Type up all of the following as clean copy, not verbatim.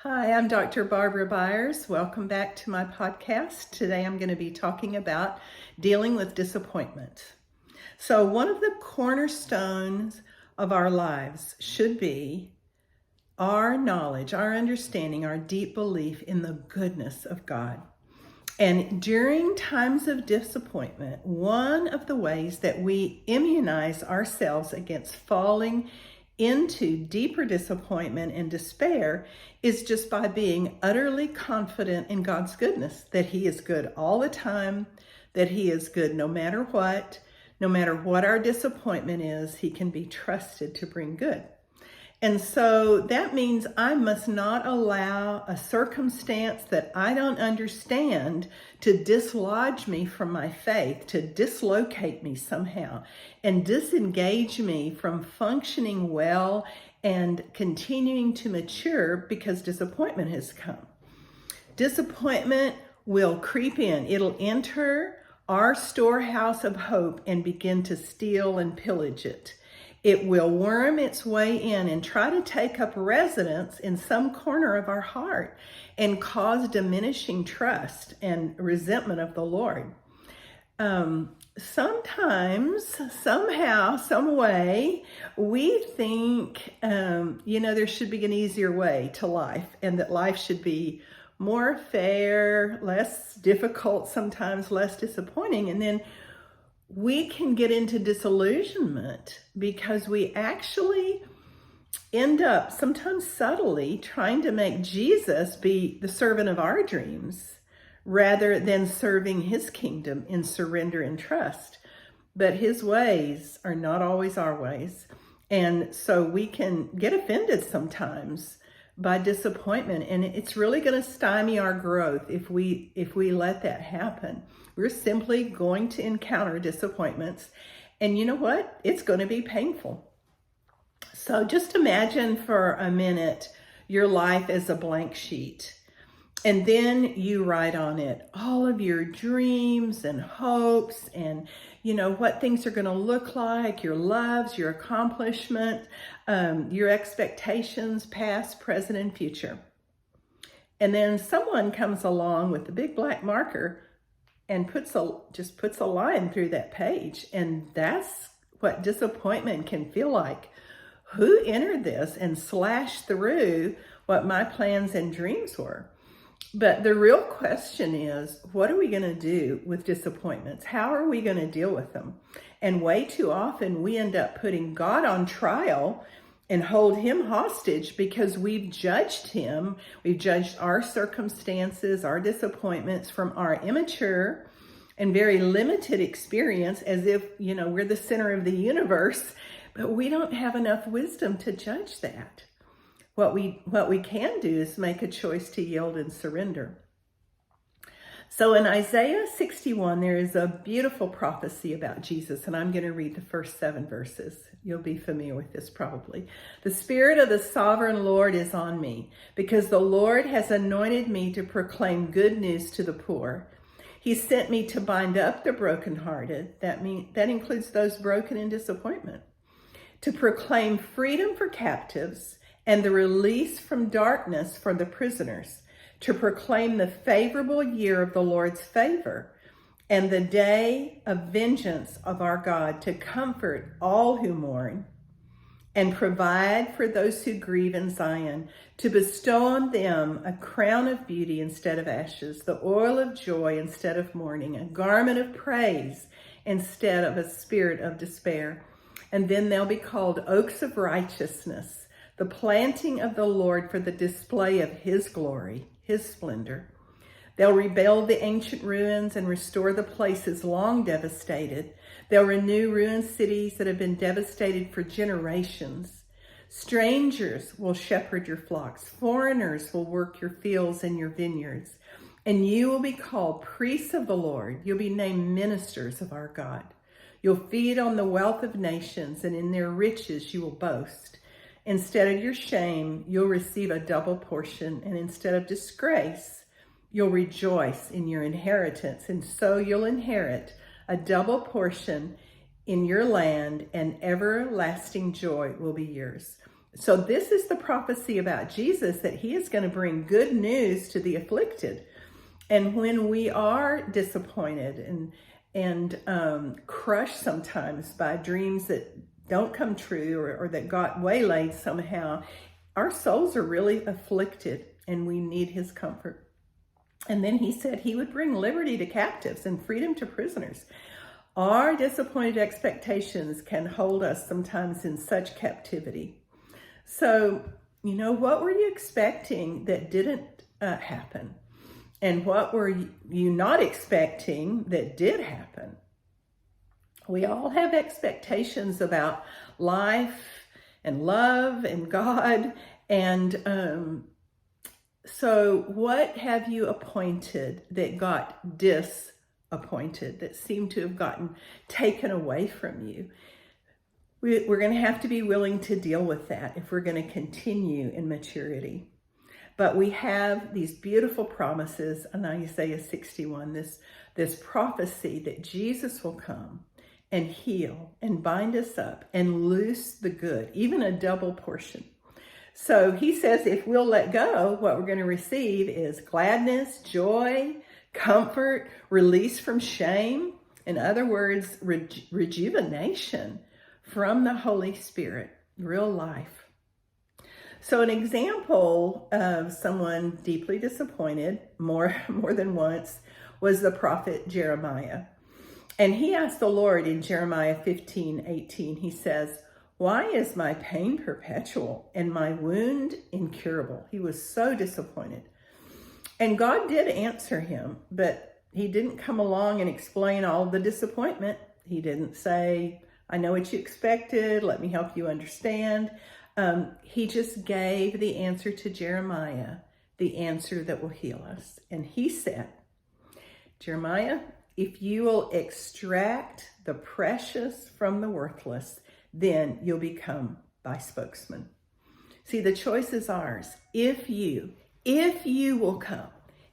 Hi, I'm Dr. Barbara Byers. Welcome back to my podcast. Today I'm going to be talking about dealing with disappointment. So, one of the cornerstones of our lives should be our knowledge, our understanding, our deep belief in the goodness of God. And during times of disappointment, one of the ways that we immunize ourselves against falling into deeper disappointment and despair is just by being utterly confident in God's goodness, that He is good all the time, that He is good no matter what our disappointment is, He can be trusted to bring good. And so that means I must not allow a circumstance that I don't understand to dislodge me from my faith, to dislocate me somehow, and disengage me from functioning well and continuing to mature because disappointment has come. Disappointment will creep in. It'll enter our storehouse of hope and begin to steal and pillage it. It will worm its way in and try to take up residence in some corner of our heart and cause diminishing trust and resentment of the Lord. Sometimes, somehow, some way, we think, there should be an easier way to life and that life should be more fair, less difficult, sometimes less disappointing. And then we can get into disillusionment because we actually end up, sometimes subtly, trying to make Jesus be the servant of our dreams rather than serving His kingdom in surrender and trust. But His ways are not always our ways. And so we can get offended sometimes by disappointment, and it's really going to stymie our growth if we let that happen. We're simply going to encounter disappointments, and you know what? It's going to be painful. So just imagine for a minute your life as a blank sheet, and then you write on it all of your dreams and hopes and what things are going to look like, your loves, your accomplishment, your expectations, past, present, and future. And then someone comes along with a big black marker and puts a line through that page. And that's what disappointment can feel like. Who entered this and slashed through what my plans and dreams were? But the real question is, what are we going to do with disappointments? How are we going to deal with them? And way too often we end up putting God on trial and hold Him hostage because we've judged Him. We've judged our circumstances, our disappointments from our immature and very limited experience as if, we're the center of the universe, but we don't have enough wisdom to judge that. What we can do is make a choice to yield and surrender. So in Isaiah 61, there is a beautiful prophecy about Jesus, and I'm going to read the first 7 verses. You'll be familiar with this probably. The Spirit of the Sovereign Lord is on me, because the Lord has anointed me to proclaim good news to the poor. He sent me to bind up the brokenhearted. That includes those broken in disappointment. To proclaim freedom for captives and the release from darkness for the prisoners, to proclaim the favorable year of the Lord's favor and the day of vengeance of our God, to comfort all who mourn and provide for those who grieve in Zion, to bestow on them a crown of beauty instead of ashes, the oil of joy instead of mourning, a garment of praise instead of a spirit of despair. And then they'll be called oaks of righteousness, the planting of the Lord for the display of His glory, His splendor. They'll rebuild the ancient ruins and restore the places long devastated. They'll renew ruined cities that have been devastated for generations. Strangers will shepherd your flocks. Foreigners will work your fields and your vineyards. And you will be called priests of the Lord. You'll be named ministers of our God. You'll feed on the wealth of nations, and in their riches you will boast. Instead of your shame, you'll receive a double portion, and instead of disgrace, you'll rejoice in your inheritance. And so you'll inherit a double portion in your land, and everlasting joy will be yours. So this is the prophecy about Jesus, that he is going to bring good news to the afflicted. And when we are disappointed and crushed sometimes by dreams that don't come true, or that got waylaid somehow, our souls are really afflicted and we need his comfort. And then he said he would bring liberty to captives and freedom to prisoners. Our disappointed expectations can hold us sometimes in such captivity. So, what were you expecting that didn't happen? And what were you not expecting that did happen? We all have expectations about life and love and God. And so what have you appointed that got disappointed, that seemed to have gotten taken away from you? We're going to have to be willing to deal with that if we're going to continue in maturity. But we have these beautiful promises in Isaiah 61, this prophecy that Jesus will come and heal and bind us up and loose the good, even a double portion. So he says if we'll let go, what we're going to receive is gladness, joy, comfort, release from shame. In other words, rejuvenation from the Holy Spirit, real life. So an example of someone deeply disappointed more than once was the prophet Jeremiah. And he asked the Lord in Jeremiah 15:18, he says, "Why is my pain perpetual and my wound incurable?" He was so disappointed. And God did answer him, but he didn't come along and explain all the disappointment. He didn't say, "I know what you expected, let me help you understand." He just gave the answer to Jeremiah, the answer that will heal us. And he said, "Jeremiah, if you will extract the precious from the worthless, then you'll become my spokesman." See, the choice is ours. If you will come,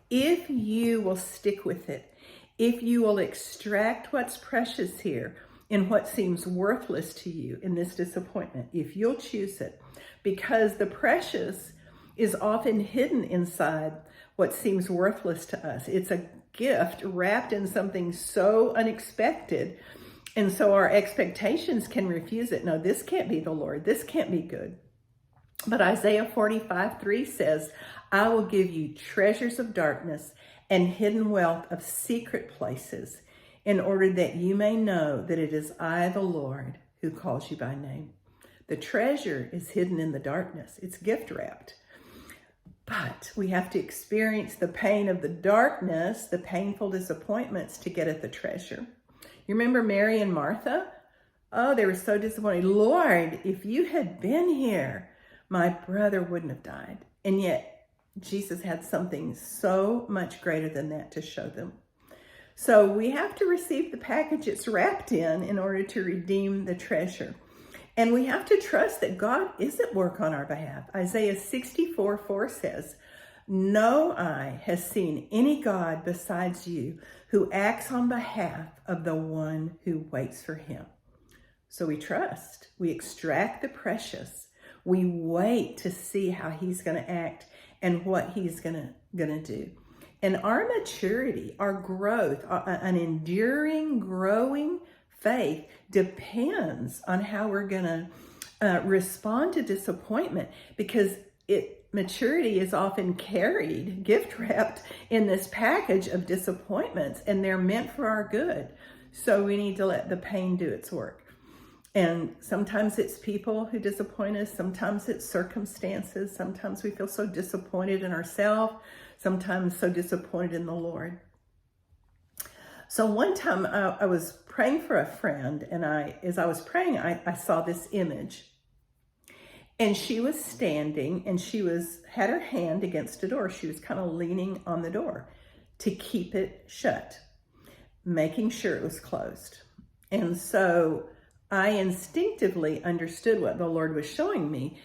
if you will stick with it, if you will extract what's precious here in what seems worthless to you in this disappointment, if you'll choose it, because the precious is often hidden inside what seems worthless to us. It's a gift wrapped in something so unexpected. And so our expectations can refuse it. No, this can't be the Lord. This can't be good. But Isaiah 45:3 says, "I will give you treasures of darkness and hidden wealth of secret places, in order that you may know that it is I, the Lord, who calls you by name." The treasure is hidden in the darkness. It's gift wrapped. But we have to experience the pain of the darkness, the painful disappointments, to get at the treasure. You remember Mary and Martha? Oh, they were so disappointed. "Lord, if you had been here, my brother wouldn't have died." And yet Jesus had something so much greater than that to show them. So we have to receive the package it's wrapped in order to redeem the treasure. And we have to trust that God is at work on our behalf. Isaiah 64:4 says, "No eye has seen any God besides you who acts on behalf of the one who waits for him." So we trust, we extract the precious, we wait to see how he's going to act and what he's going to do. And our maturity, our growth, an enduring, growing faith depends on how we're going to respond to disappointment, because maturity is often carried, gift wrapped in this package of disappointments, and they're meant for our good. So we need to let the pain do its work. And sometimes it's people who disappoint us. Sometimes it's circumstances. Sometimes we feel so disappointed in ourselves. Sometimes so disappointed in the Lord. So one time I was praying for a friend, and as I was praying, I saw this image. And she was standing, and she had her hand against a door. She was kind of leaning on the door to keep it shut, making sure it was closed. And so I instinctively understood what the Lord was showing me.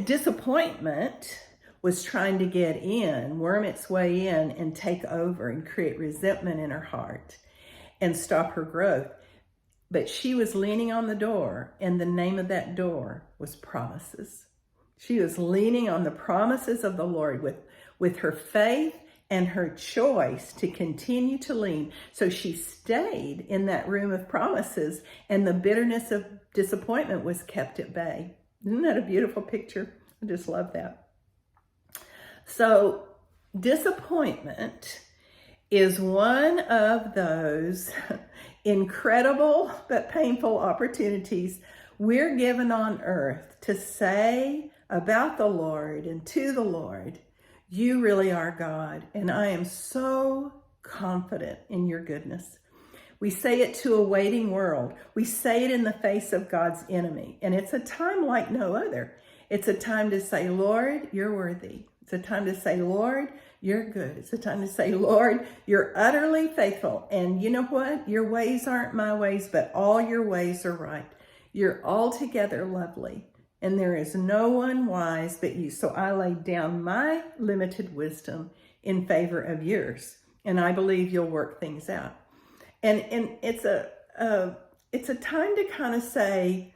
Disappointment was trying to get in, worm its way in, and take over and create resentment in her heart and stop her growth. But she was leaning on the door, and the name of that door was promises. She was leaning on the promises of the Lord with her faith and her choice to continue to lean. So she stayed in that room of promises, and the bitterness of disappointment was kept at bay. Isn't that a beautiful picture? I just love that. So disappointment is one of those incredible but painful opportunities we're given on earth to say about the Lord and to the Lord, you really are God, and I am so confident in your goodness. We say it to a waiting world. We say it in the face of God's enemy, and it's a time like no other. It's a time to say, Lord, you're worthy. It's a time to say, Lord, you're good. It's a time to say, Lord, you're utterly faithful. And you know what? Your ways aren't my ways, but all your ways are right. You're altogether lovely, and there is no one wise but you. So I lay down my limited wisdom in favor of yours, and I believe you'll work things out. And it's a time to kind of say,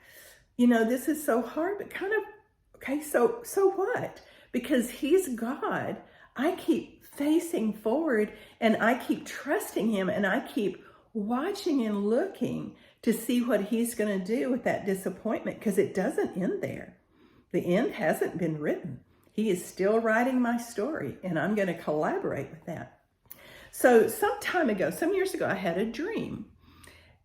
you know, this is so hard, but kind of, okay, so what? Because he's God. I keep facing forward, and I keep trusting him, and I keep watching and looking to see what he's going to do with that disappointment, because it doesn't end there. The end hasn't been written. He is still writing my story, and I'm going to collaborate with that. So some years ago, I had a dream.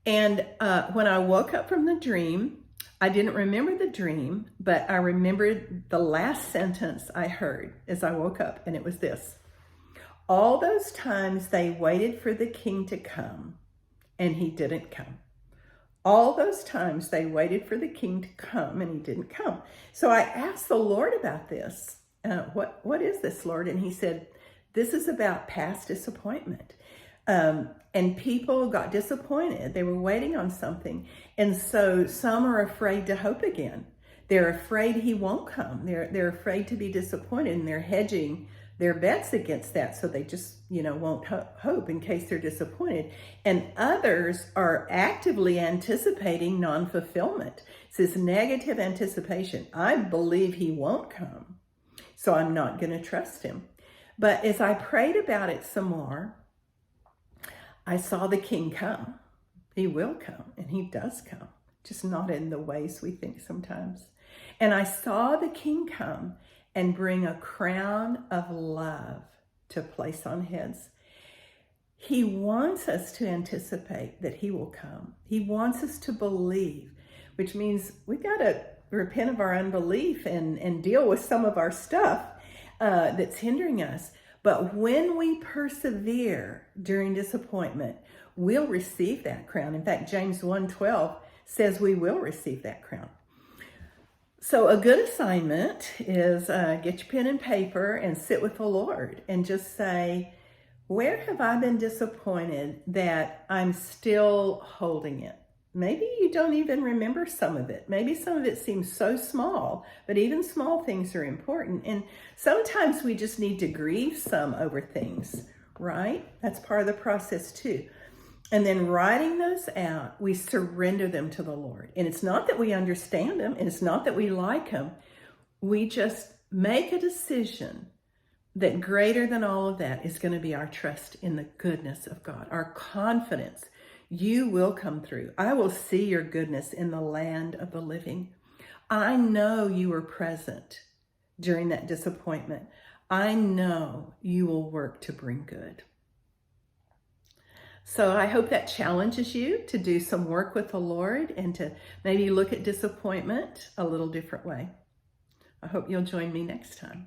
And when I woke up from the dream, I didn't remember the dream, but I remembered the last sentence I heard as I woke up, and it was this: all those times they waited for the king to come, and he didn't come. All those times they waited for the king to come, and he didn't come. So I asked the Lord about this. What is this, Lord? And he said, this is about past disappointment. And people got disappointed. They were waiting on something. And so some are afraid to hope again. They're afraid he won't come. They're afraid to be disappointed, and they're hedging their bets against that, so they just, won't hope in case they're disappointed. And others are actively anticipating non-fulfillment. It's this negative anticipation. I believe he won't come, so I'm not going to trust him. But as I prayed about it some more, I saw the king come. He will come, and he does come, just not in the ways we think sometimes. And I saw the king come and bring a crown of love to place on heads. He wants us to anticipate that he will come. He wants us to believe, which means we've got to repent of our unbelief and deal with some of our stuff that's hindering us. But when we persevere during disappointment, we'll receive that crown. In fact, James 1:12 says we will receive that crown. So a good assignment is get your pen and paper and sit with the Lord and just say, where have I been disappointed that I'm still holding it? Maybe you don't even remember some of it. Maybe some of it seems so small, but even small things are important. And sometimes we just need to grieve some over things, right? That's part of the process too. And then writing those out, we surrender them to the Lord. And it's not that we understand them, and it's not that we like them. We just make a decision that greater than all of that is going to be our trust in the goodness of God, our confidence. You will come through. I will see your goodness in the land of the living. I know you were present during that disappointment. I know you will work to bring good. So I hope that challenges you to do some work with the Lord and to maybe look at disappointment a little different way. I hope you'll join me next time.